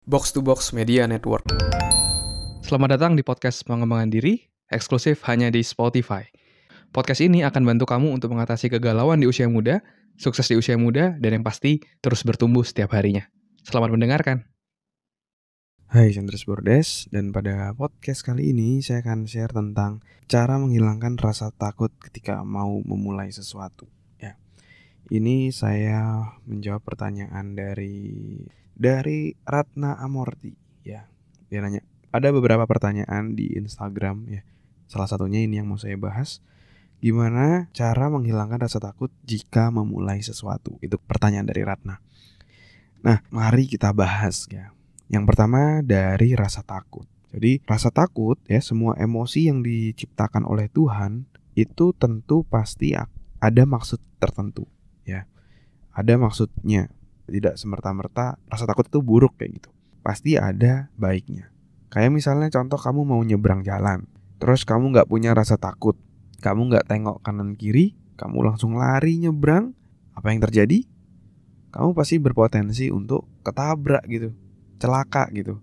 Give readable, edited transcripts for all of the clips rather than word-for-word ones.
Box to Box Media Network. Selamat datang di podcast pengembangan diri, eksklusif hanya di Spotify. Podcast ini akan bantu kamu untuk mengatasi kegalauan di usia muda, sukses di usia muda, dan yang pasti terus bertumbuh setiap harinya. Selamat mendengarkan. Hai, saya Andres Bordes, dan pada podcast kali ini saya akan share tentang cara menghilangkan rasa takut ketika mau memulai sesuatu. Ya, ini saya menjawab pertanyaan dari Ratna Amorti. Ya, dia nanya, ada beberapa pertanyaan di Instagram ya. Salah satunya ini yang mau saya bahas. Gimana cara menghilangkan rasa takut jika memulai sesuatu? Itu pertanyaan dari Ratna. Nah, mari kita bahas ya. Yang pertama dari rasa takut. Jadi rasa takut ya, semua emosi yang diciptakan oleh Tuhan itu tentu pasti ada maksud tertentu ya. Ada maksudnya. Tidak semerta-merta rasa takut itu buruk kayak gitu. Pasti ada baiknya. Kayak misalnya contoh kamu mau nyebrang jalan, terus kamu gak punya rasa takut, kamu gak tengok kanan kiri, kamu langsung lari nyebrang. Apa yang terjadi? Kamu pasti berpotensi untuk ketabrak gitu, celaka gitu.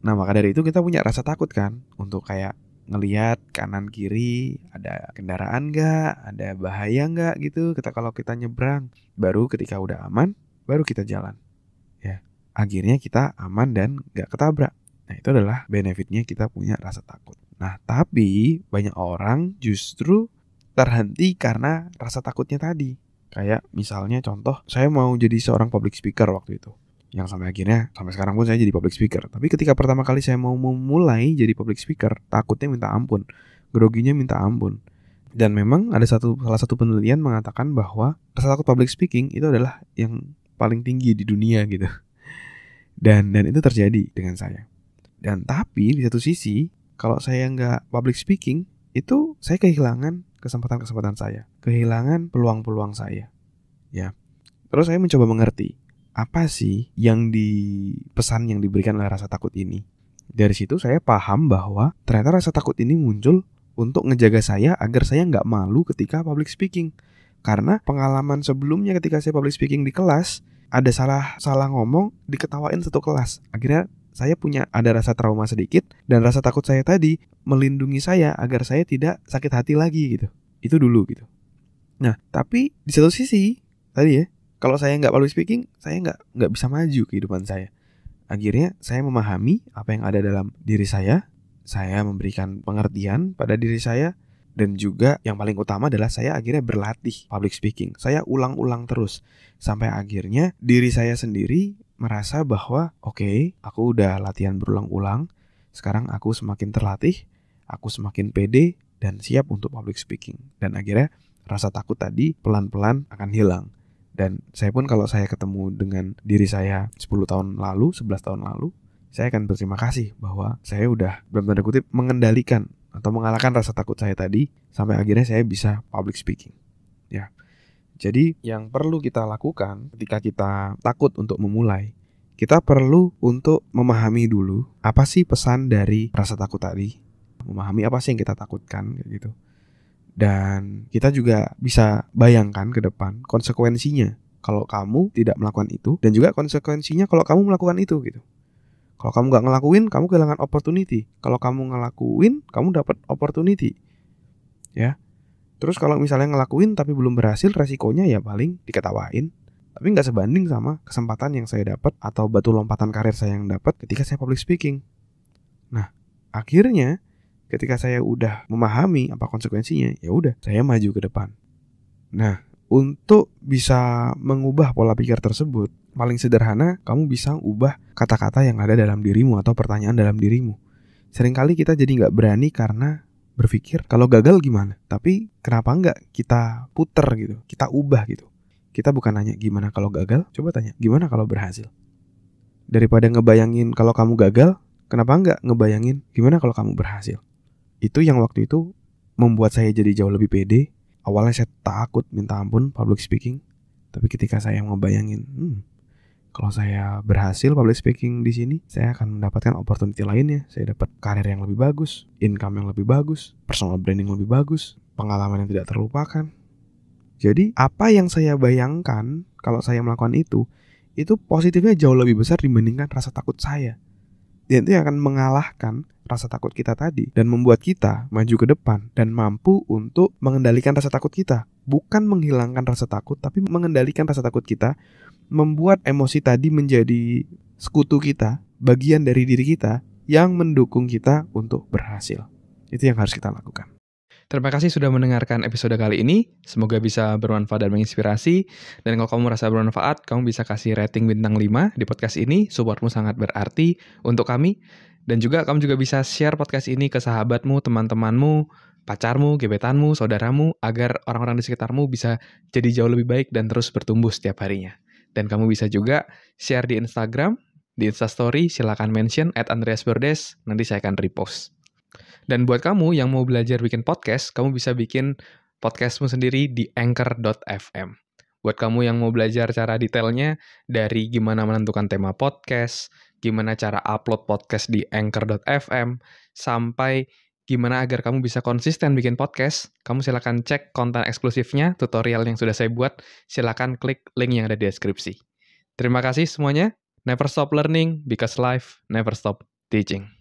Nah, maka dari itu kita punya rasa takut kan, untuk kayak ngelihat kanan kiri ada kendaraan gak, ada bahaya gak gitu kalau kita nyebrang. Baru ketika udah aman, baru kita jalan ya. Akhirnya kita aman dan gak ketabrak. Nah, itu adalah benefitnya kita punya rasa takut. Nah, tapi banyak orang justru terhenti karena rasa takutnya tadi. Kayak misalnya contoh, saya mau jadi seorang public speaker waktu itu, yang sampai sekarang pun saya jadi public speaker. Tapi ketika pertama kali saya mau memulai jadi public speaker, takutnya minta ampun, groginya minta ampun. Dan memang ada salah satu penelitian mengatakan bahwa rasa takut public speaking itu adalah yang paling tinggi di dunia gitu. Dan itu terjadi dengan saya. Dan tapi di satu sisi, kalau saya nggak public speaking, itu saya kehilangan kesempatan-kesempatan saya, kehilangan peluang-peluang saya. Ya. Terus saya mencoba mengerti apa sih yang pesan yang diberikan oleh rasa takut ini. Dari situ saya paham bahwa ternyata rasa takut ini muncul untuk ngejaga saya agar saya nggak malu ketika public speaking. Karena pengalaman sebelumnya ketika saya public speaking di kelas, ada salah ngomong, diketawain satu kelas. Akhirnya saya ada rasa trauma sedikit, dan rasa takut saya tadi melindungi saya agar saya tidak sakit hati lagi gitu. Itu dulu gitu. Nah, tapi di satu sisi tadi ya, kalau saya nggak public speaking, saya nggak bisa maju kehidupan saya. Akhirnya saya memahami apa yang ada dalam diri saya memberikan pengertian pada diri saya, dan juga yang paling utama adalah saya akhirnya berlatih public speaking. Saya ulang-ulang terus sampai akhirnya diri saya sendiri merasa bahwa oke, aku udah latihan berulang-ulang. Sekarang aku semakin terlatih, aku semakin pede dan siap untuk public speaking. Dan akhirnya rasa takut tadi pelan-pelan akan hilang. Dan saya pun kalau saya ketemu dengan diri saya 10 tahun lalu, 11 tahun lalu, saya akan berterima kasih bahwa saya udah dalam tanda kutip mengendalikan atau mengalahkan rasa takut saya tadi sampai akhirnya saya bisa public speaking. Ya. Jadi yang perlu kita lakukan ketika kita takut untuk memulai, kita perlu untuk memahami dulu apa sih pesan dari rasa takut tadi, memahami apa sih yang kita takutkan gitu. Dan kita juga bisa bayangkan ke depan konsekuensinya kalau kamu tidak melakukan itu, dan juga konsekuensinya kalau kamu melakukan itu gitu. Kalau kamu gak ngelakuin, kamu kehilangan opportunity. Kalau kamu ngelakuin, kamu dapat opportunity. Ya. Terus kalau misalnya ngelakuin tapi belum berhasil, resikonya ya paling diketawain. Tapi gak sebanding sama kesempatan yang saya dapat atau batu lompatan karir saya yang dapat ketika saya public speaking. Nah, akhirnya ketika saya udah memahami apa konsekuensinya, ya udah, saya maju ke depan. Nah, untuk bisa mengubah pola pikir tersebut, paling sederhana, kamu bisa ubah kata-kata yang ada dalam dirimu atau pertanyaan dalam dirimu. Seringkali kita jadi gak berani karena berpikir kalau gagal gimana. Tapi kenapa gak kita puter gitu, kita ubah gitu. Kita bukan nanya gimana kalau gagal, coba tanya gimana kalau berhasil. Daripada ngebayangin kalau kamu gagal, kenapa gak ngebayangin gimana kalau kamu berhasil. Itu yang waktu itu membuat saya jadi jauh lebih pede. Awalnya saya takut minta ampun public speaking, tapi ketika saya ngebayangin, kalau saya berhasil public speaking di sini, saya akan mendapatkan opportunity lainnya. Saya dapat karir yang lebih bagus, income yang lebih bagus, personal branding lebih bagus, pengalaman yang tidak terlupakan. Jadi apa yang saya bayangkan kalau saya melakukan itu itu positifnya jauh lebih besar dibandingkan rasa takut saya. Dan itu akan mengalahkan rasa takut kita tadi dan membuat kita maju ke depan dan mampu untuk mengendalikan rasa takut kita. Bukan menghilangkan rasa takut, tapi mengendalikan rasa takut kita, membuat emosi tadi menjadi sekutu kita, bagian dari diri kita yang mendukung kita untuk berhasil. Itu yang harus kita lakukan. Terima kasih sudah mendengarkan episode kali ini. Semoga bisa bermanfaat dan menginspirasi. Dan kalau kamu merasa bermanfaat, kamu bisa kasih rating bintang 5 di podcast ini. Supportmu sangat berarti untuk kami. Dan juga kamu juga bisa share podcast ini ke sahabatmu, teman-temanmu, pacarmu, gebetanmu, saudaramu, agar orang-orang di sekitarmu bisa jadi jauh lebih baik dan terus bertumbuh setiap harinya. Dan kamu bisa juga share di Instagram, di Instastory, silakan mention @andreasbordes, nanti saya akan repost. Dan buat kamu yang mau belajar bikin podcast, kamu bisa bikin podcastmu sendiri di anchor.fm. Buat kamu yang mau belajar cara detailnya, dari gimana menentukan tema podcast, gimana cara upload podcast di anchor.fm, sampai gimana agar kamu bisa konsisten bikin podcast, kamu silakan cek konten eksklusifnya, tutorial yang sudah saya buat, silakan klik link yang ada di deskripsi. Terima kasih semuanya. Never stop learning, because life never stop teaching.